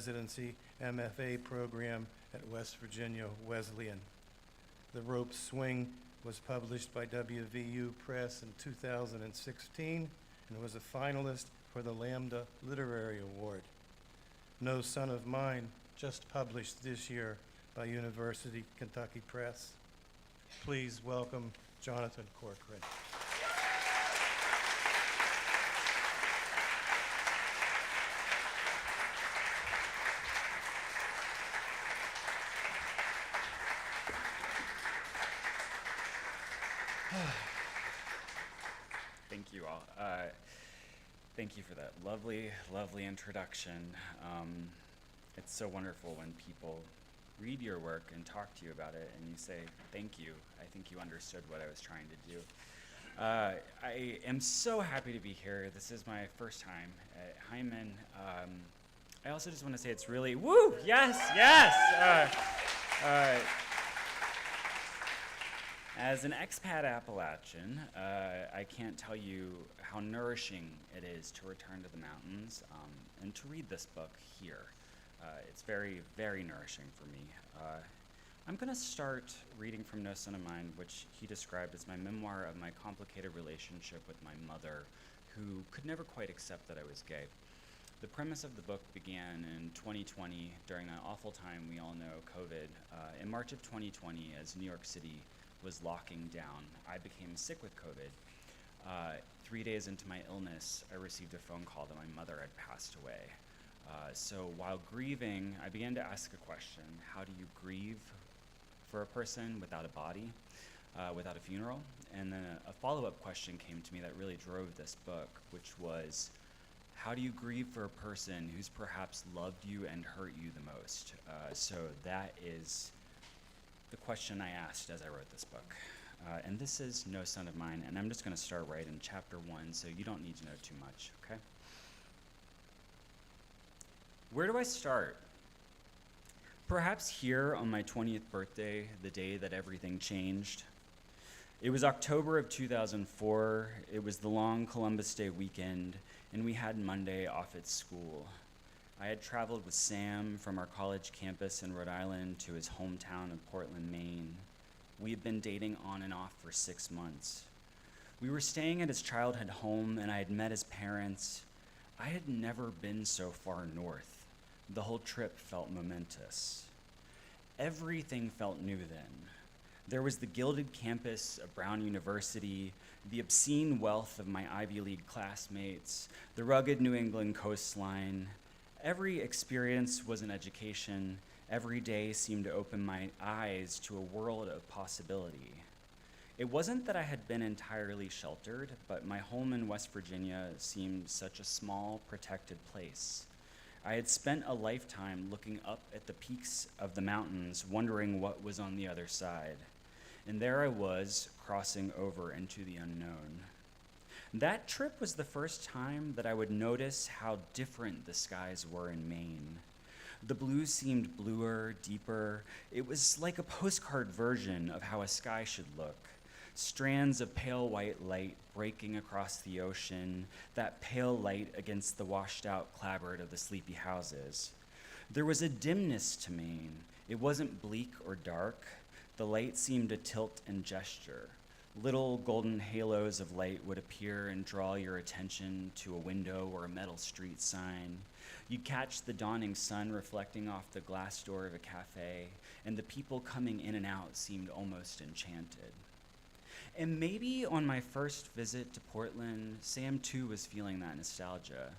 residency MFA program at West Virginia Wesleyan. The Rope Swing was published by WVU Press in 2016 and was a finalist for the Lambda Literary Award. No Son of Mine, just published this year by University Kentucky Press. Please welcome Jonathan Corcoran. Thank you all. Thank you for that lovely, lovely introduction. It's so wonderful when people read your work and talk to you about it and you say, thank you. I think you understood what I was trying to do. I am so happy to be here. This is my first time at Hyman. I also just want to say it's really, woo, yes, yes. As an expat Appalachian, I can't tell you how nourishing it is to return to the mountains and to read this book here. It's very, very nourishing for me. I'm going to start reading from No Son of Mine, which he described as my memoir of my complicated relationship with my mother, who could never quite accept that I was gay. The premise of the book began in 2020 during that awful time we all know, COVID. In March of 2020, as New York City was locking down, I became sick with COVID. 3 days into my illness, I received a phone call that my mother had passed away. So while grieving, I began to ask a question: how do you grieve for a person without a body, without a funeral? And then a follow-up question came to me that really drove this book, which was, how do you grieve for a person who's perhaps loved you and hurt you the most? So that is the question I asked as I wrote this book. And this is No Son of Mine, and I'm just going to start right in chapter 1, so you don't need to know too much, okay? Where do I start? Perhaps here on my 20th birthday, the day that everything changed. It was October of 2004. It was the long Columbus Day weekend, and we had Monday off at school. I had traveled with Sam from our college campus in Rhode Island to his hometown of Portland, Maine. We had been dating on and off for 6 months. We were staying at his childhood home, and I had met his parents. I had never been so far north. The whole trip felt momentous. Everything felt new then. There was the gilded campus of Brown University, the obscene wealth of my Ivy League classmates, the rugged New England coastline. Every experience was an education. Every day seemed to open my eyes to a world of possibility. It wasn't that I had been entirely sheltered, but my home in West Virginia seemed such a small, protected place. I had spent a lifetime looking up at the peaks of the mountains, wondering what was on the other side. And there I was, crossing over into the unknown. That trip was the first time that I would notice how different the skies were in Maine. The blue seemed bluer, deeper. It was like a postcard version of how a sky should look. Strands of pale white light breaking across the ocean, that pale light against the washed-out clapboard of the sleepy houses. There was a dimness to Maine. It wasn't bleak or dark. The light seemed to tilt and gesture. Little golden halos of light would appear and draw your attention to a window or a metal street sign. You'd catch the dawning sun reflecting off the glass door of a cafe, and the people coming in and out seemed almost enchanted. And maybe on my first visit to Portland, Sam too was feeling that nostalgia.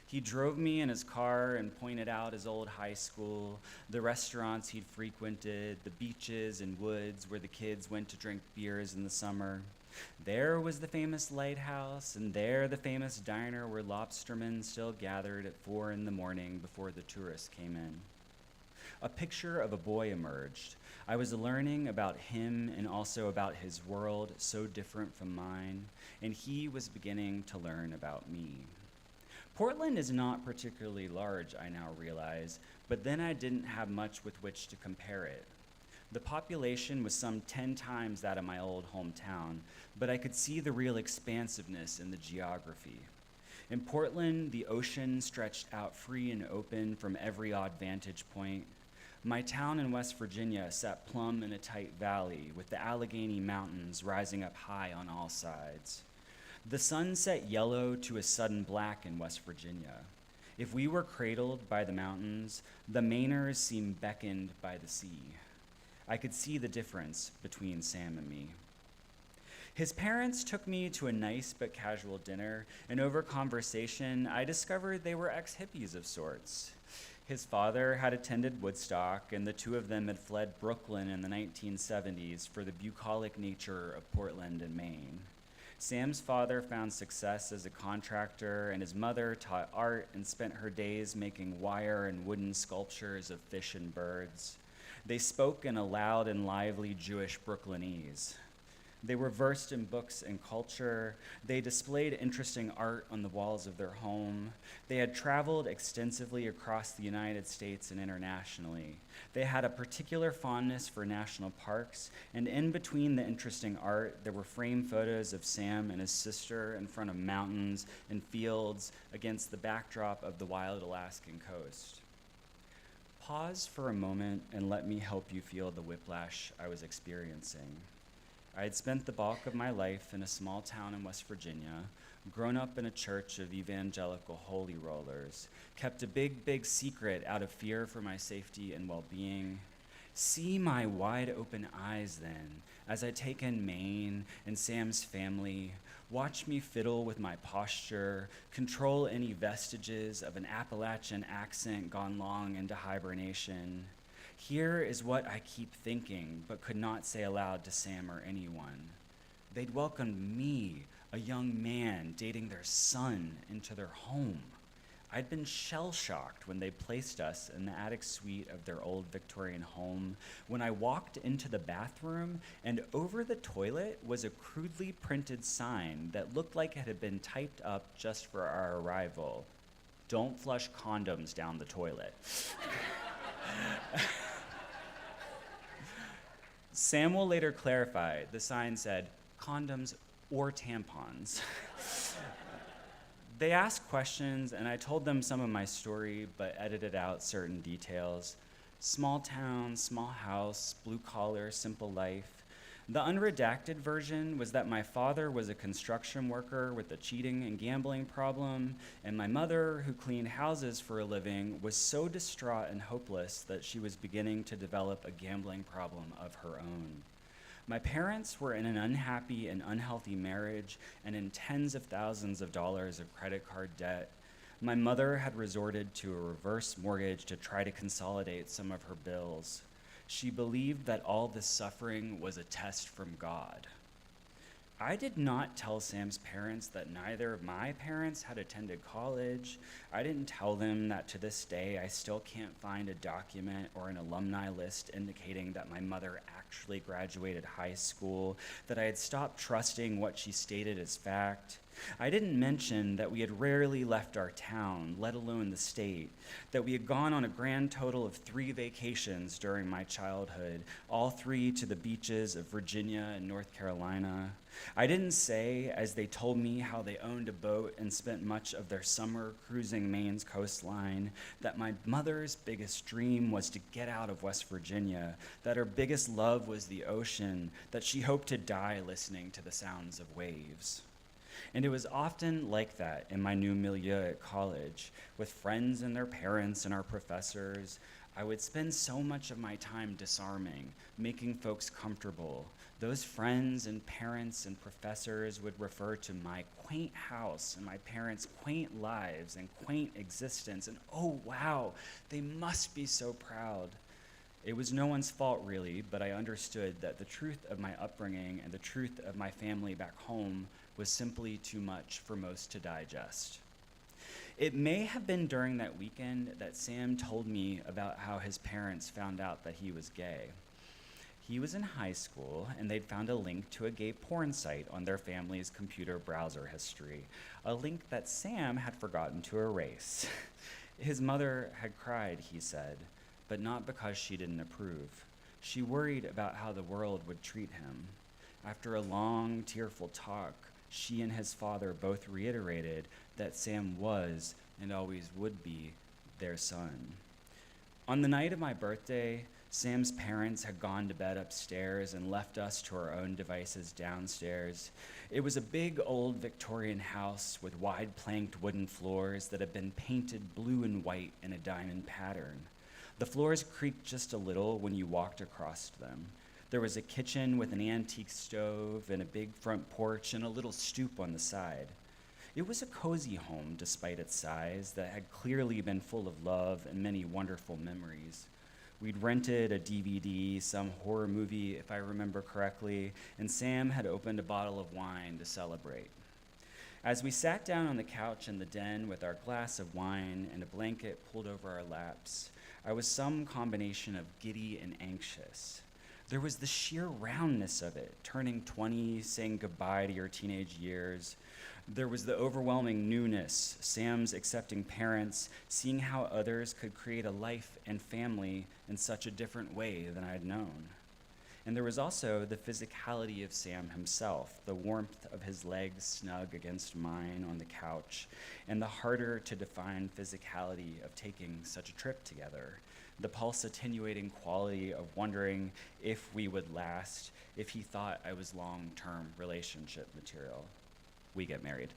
He drove me in his car and pointed out his old high school, the restaurants he'd frequented, the beaches and woods where the kids went to drink beers in the summer. There was the famous lighthouse, and there the famous diner where lobstermen still gathered at 4 a.m. before the tourists came in. A picture of a boy emerged. I was learning about him and also about his world, so different from mine, and he was beginning to learn about me. Portland is not particularly large, I now realize, but then I didn't have much with which to compare it. The population was some 10 times that of my old hometown, but I could see the real expansiveness in the geography. In Portland, the ocean stretched out free and open from every odd vantage point. My town in West Virginia sat plumb in a tight valley with the Allegheny Mountains rising up high on all sides. The sun set yellow to a sudden black in West Virginia. If we were cradled by the mountains, the Mainers seemed beckoned by the sea. I could see the difference between Sam and me. His parents took me to a nice but casual dinner, and over conversation, I discovered they were ex-hippies of sorts. His father had attended Woodstock, and the two of them had fled Brooklyn in the 1970s for the bucolic nature of Portland and Maine. Sam's father found success as a contractor, and his mother taught art and spent her days making wire and wooden sculptures of fish and birds. They spoke in a loud and lively Jewish Brooklynese. They were versed in books and culture. They displayed interesting art on the walls of their home. They had traveled extensively across the United States and internationally. They had a particular fondness for national parks, and in between the interesting art, there were framed photos of Sam and his sister in front of mountains and fields against the backdrop of the wild Alaskan coast. Pause for a moment and let me help you feel the whiplash I was experiencing. I had spent the bulk of my life in a small town in West Virginia, grown up in a church of evangelical holy rollers, kept a big secret out of fear for my safety and well-being. See my wide open eyes then, as I take in Maine and Sam's family, watch me fiddle with my posture, control any vestiges of an Appalachian accent gone long into hibernation. Here is what I keep thinking, but could not say aloud to Sam or anyone. They'd welcomed me, a young man dating their son, into their home. I'd been shell-shocked when they placed us in the attic suite of their old Victorian home, when I walked into the bathroom, and over the toilet was a crudely printed sign that looked like it had been typed up just for our arrival. Don't flush condoms down the toilet. Sam will later clarify, the sign said, condoms or tampons. They asked questions, and I told them some of my story, but edited out certain details. Small town, small house, blue collar, simple life. The unredacted version was that my father was a construction worker with a cheating and gambling problem, and my mother, who cleaned houses for a living, was so distraught and hopeless that she was beginning to develop a gambling problem of her own. My parents were in an unhappy and unhealthy marriage and in tens of thousands of dollars of credit card debt. My mother had resorted to a reverse mortgage to try to consolidate some of her bills. She believed that all this suffering was a test from God. I did not tell Sam's parents that neither of my parents had attended college. I didn't tell them that to this day I still can't find a document or an alumni list indicating that my mother actually graduated high school, that I had stopped trusting what she stated as fact. I didn't mention that we had rarely left our town, let alone the state, that we had gone on a grand total of 3 vacations during my childhood, all 3 to the beaches of Virginia and North Carolina. I didn't say, as they told me how they owned a boat and spent much of their summer cruising Maine's coastline, that my mother's biggest dream was to get out of West Virginia, that her biggest love was the ocean, that she hoped to die listening to the sounds of waves. And it was often like that in my new milieu at college, with friends and their parents and our professors. I would spend so much of my time disarming, making folks comfortable. Those friends and parents and professors would refer to my quaint house and my parents' quaint lives and quaint existence, and oh wow, they must be so proud. It was no one's fault really, but I understood that the truth of my upbringing and the truth of my family back home was simply too much for most to digest. It may have been during that weekend that Sam told me about how his parents found out that he was gay. He was in high school, and they'd found a link to a gay porn site on their family's computer browser history, a link that Sam had forgotten to erase. His mother had cried, he said, but not because she didn't approve. She worried about how the world would treat him. After a long, tearful talk, she and his father both reiterated that Sam was and always would be their son. On the night of my birthday, Sam's parents had gone to bed upstairs and left us to our own devices downstairs. It was a big old Victorian house with wide planked wooden floors that had been painted blue and white in a diamond pattern. The floors creaked just a little when you walked across them. There was a kitchen with an antique stove and a big front porch and a little stoop on the side. It was a cozy home despite its size that had clearly been full of love and many wonderful memories. We'd rented a DVD, some horror movie if I remember correctly, and Sam had opened a bottle of wine to celebrate. As we sat down on the couch in the den with our glass of wine and a blanket pulled over our laps, I was some combination of giddy and anxious. There was the sheer roundness of it, turning 20, saying goodbye to your teenage years. There was the overwhelming newness, Sam's accepting parents, seeing how others could create a life and family in such a different way than I'd known. And there was also the physicality of Sam himself, the warmth of his legs snug against mine on the couch, and the harder to define physicality of taking such a trip together. The pulse attenuating quality of wondering if we would last, if he thought I was long-term relationship material. We get married.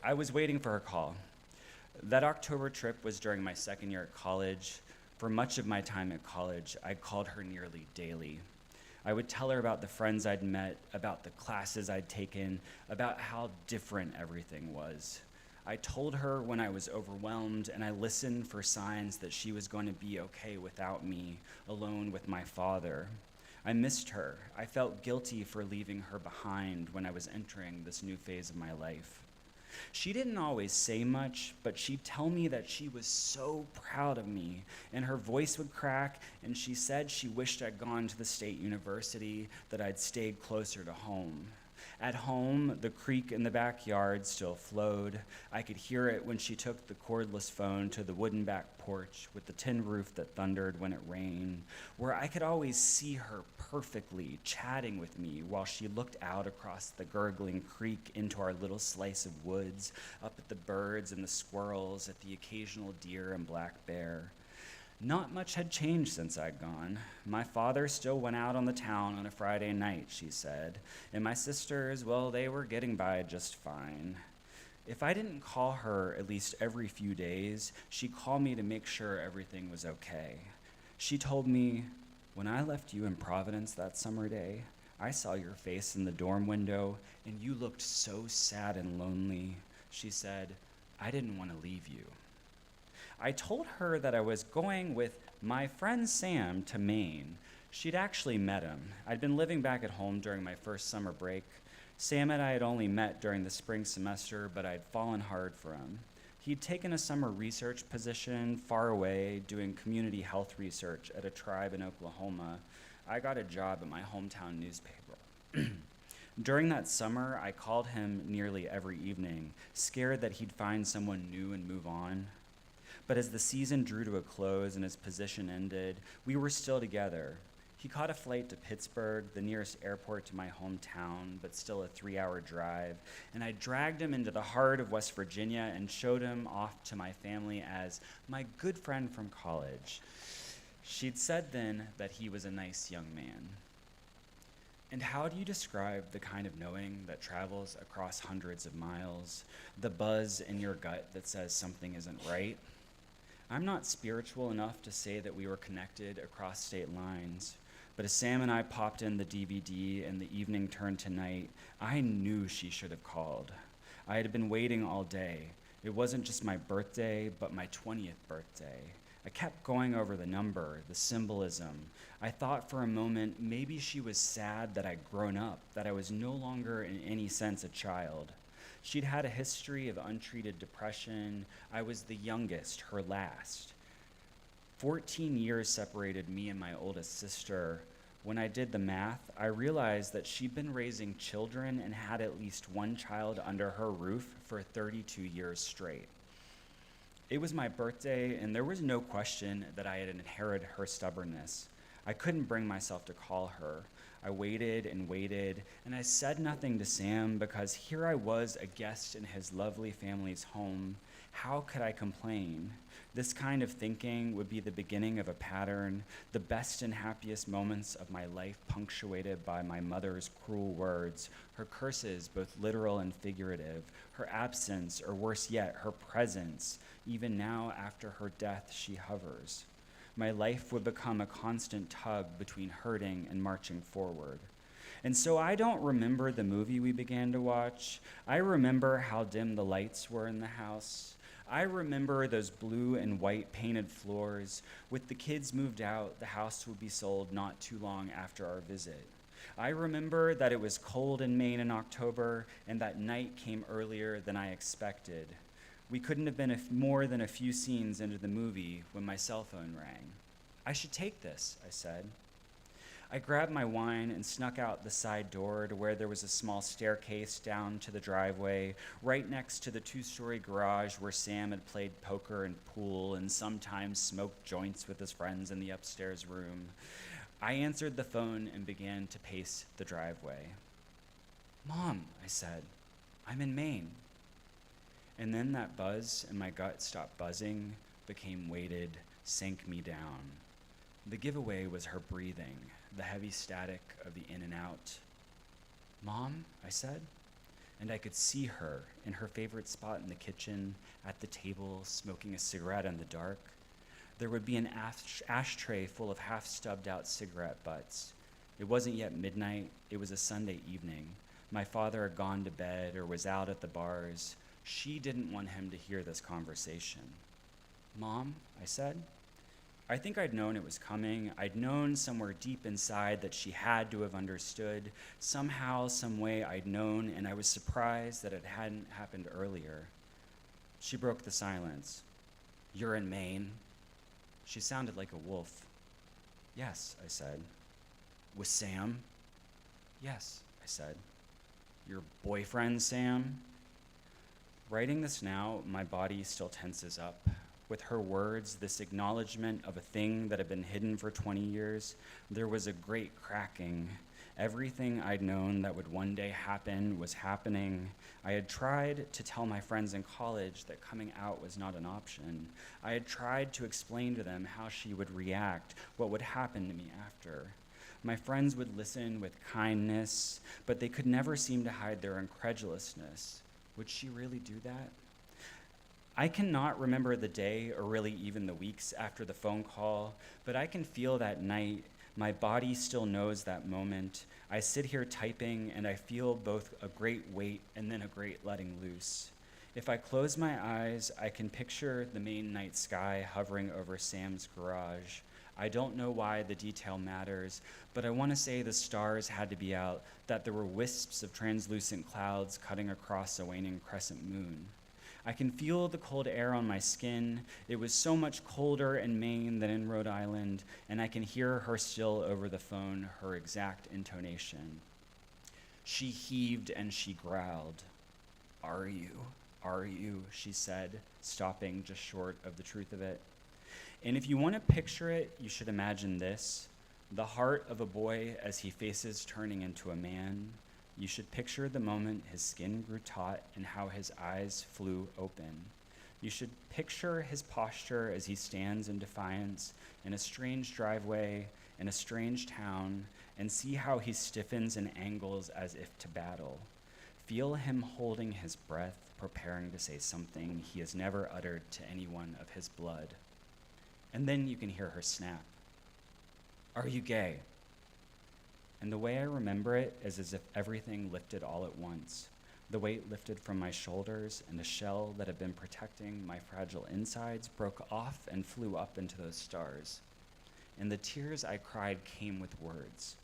I was waiting for her call. That October trip was during my second year at college. For much of my time at college, I called her nearly daily. I would tell her about the friends I'd met, about the classes I'd taken, about how different everything was. I told her when I was overwhelmed, and I listened for signs that she was going to be okay without me, alone with my father. I missed her. I felt guilty for leaving her behind when I was entering this new phase of my life. She didn't always say much, but she'd tell me that she was so proud of me, and her voice would crack, and she said she wished I'd gone to the state university, that I'd stayed closer to home. At home, the creek in the backyard still flowed. I could hear it when she took the cordless phone to the wooden back porch with the tin roof that thundered when it rained, where I could always see her perfectly chatting with me while she looked out across the gurgling creek into our little slice of woods, up at the birds and the squirrels, at the occasional deer and black bear. Not much had changed since I'd gone. My father still went out on the town on a Friday night, she said, and my sisters, well, they were getting by just fine. If I didn't call her at least every few days, she'd call me to make sure everything was okay. She told me, "When I left you in Providence that summer day, I saw your face in the dorm window, and you looked so sad and lonely." She said, "I didn't want to leave you." I told her that I was going with my friend Sam to Maine. She'd actually met him. I'd been living back at home during my first summer break. Sam and I had only met during the spring semester, but I'd fallen hard for him. He'd taken a summer research position far away, doing community health research at a tribe in Oklahoma. I got a job at my hometown newspaper. During that summer, I called him nearly every evening, scared that he'd find someone new and move on. But as the season drew to a close and his position ended, we were still together. He caught a flight to Pittsburgh, the nearest airport to my hometown, but still a 3-hour drive, and I dragged him into the heart of West Virginia and showed him off to my family as my good friend from college. She'd said then that he was a nice young man. And how do you describe the kind of knowing that travels across hundreds of miles, the buzz in your gut that says something isn't right? I'm not spiritual enough to say that we were connected across state lines, but as Sam and I popped in the DVD and the evening turned to night, I knew she should have called. I had been waiting all day. It wasn't just my birthday, but my 20th birthday. I kept going over the number, the symbolism. I thought for a moment maybe she was sad that I'd grown up, that I was no longer in any sense a child. She'd had a history of untreated depression. I was the youngest, her last. 14 years separated me and my oldest sister. When I did the math, I realized that she'd been raising children and had at least one child under her roof for 32 years straight. It was my birthday, and there was no question that I had inherited her stubbornness. I couldn't bring myself to call her. I waited and waited, and I said nothing to Sam because here I was, a guest in his lovely family's home. How could I complain? This kind of thinking would be the beginning of a pattern, the best and happiest moments of my life punctuated by my mother's cruel words, her curses, both literal and figurative, her absence, or worse yet, her presence. Even now, after her death, she hovers. My life would become a constant tug between hurting and marching forward. And so I don't remember the movie we began to watch. I remember how dim the lights were in the house. I remember those blue and white painted floors. With the kids moved out, the house would be sold not too long after our visit. I remember that it was cold in Maine in October, and that night came earlier than I expected. We couldn't have been more than a few scenes into the movie when my cell phone rang. I should take this, I said. I grabbed my wine and snuck out the side door to where there was a small staircase down to the driveway, right next to the two-story garage where Sam had played poker and pool and sometimes smoked joints with his friends in the upstairs room. I answered the phone and began to pace the driveway. Mom, I said, I'm in Maine. And then that buzz in my gut stopped buzzing, became weighted, sank me down. The giveaway was her breathing, the heavy static of the in and out. Mom, I said, and I could see her in her favorite spot in the kitchen, at the table, smoking a cigarette in the dark. There would be an ashtray full of half-stubbed out cigarette butts. It wasn't yet midnight. It was a Sunday evening. My father had gone to bed or was out at the bars. She didn't want him to hear this conversation. Mom, I said. I think I'd known it was coming. I'd known somewhere deep inside that she had to have understood. Somehow, some way I'd known, and I was surprised that it hadn't happened earlier. She broke the silence. You're in Maine? She sounded like a wolf. Yes, I said. With Sam? Yes, I said. Your boyfriend, Sam? Writing this now, my body still tenses up. With her words, this acknowledgement of a thing that had been hidden for 20 years, there was a great cracking. Everything I'd known that would one day happen was happening. I had tried to tell my friends in college that coming out was not an option. I had tried to explain to them how she would react, what would happen to me after. My friends would listen with kindness, but they could never seem to hide their incredulousness. Would she really do that? I cannot remember the day or really even the weeks after the phone call, but I can feel that night. My body still knows that moment. I sit here typing and I feel both a great weight and then a great letting loose. If I close my eyes, I can picture the Maine night sky hovering over Sam's garage. I don't know why the detail matters, but I want to say the stars had to be out, that there were wisps of translucent clouds cutting across a waning crescent moon. I can feel the cold air on my skin. It was so much colder in Maine than in Rhode Island, and I can hear her still over the phone, her exact intonation. She heaved and she growled. Are you, she said, stopping just short of the truth of it. And if you want to picture it, you should imagine this: the heart of a boy as he faces turning into a man. You should picture the moment his skin grew taut and how his eyes flew open. You should picture his posture as he stands in defiance in a strange driveway, in a strange town, and see how he stiffens and angles as if to battle. Feel him holding his breath, preparing to say something he has never uttered to anyone of his blood. And then you can hear her snap. Are you gay? And the way I remember it is as if everything lifted all at once. The weight lifted from my shoulders, and the shell that had been protecting my fragile insides broke off and flew up into those stars. And the tears I cried came with words.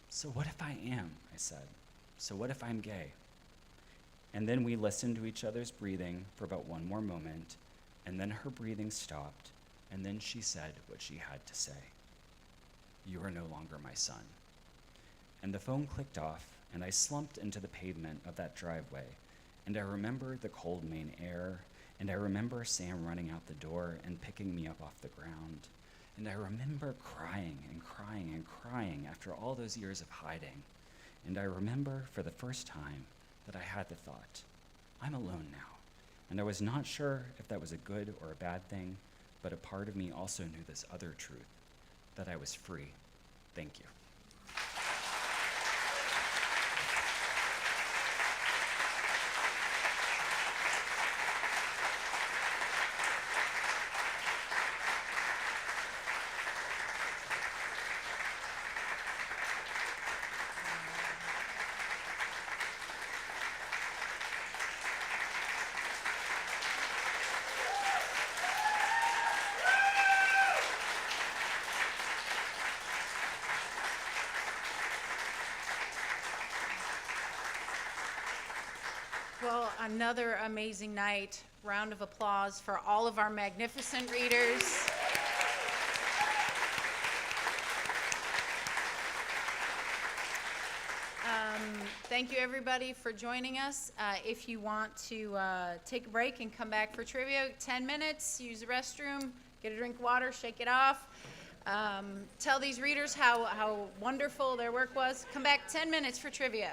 So what if I am? I said. So what if I'm gay? And then we listened to each other's breathing for about one more moment, and then her breathing stopped, and then she said what she had to say. You are no longer my son. And the phone clicked off, and I slumped into the pavement of that driveway, and I remember the cold Maine air, and I remember Sam running out the door and picking me up off the ground. And I remember crying and crying and crying after all those years of hiding. And I remember for the first time that I had the thought, I'm alone now. And I was not sure if that was a good or a bad thing, but a part of me also knew this other truth, that I was free. Thank you. Well, another amazing night. Round of applause for all of our magnificent readers. Thank you, everybody, for joining us. If you want to take a break and come back for trivia, 10 minutes, use the restroom, get a drink of water, shake it off. Tell these readers how wonderful their work was. Come back 10 minutes for trivia.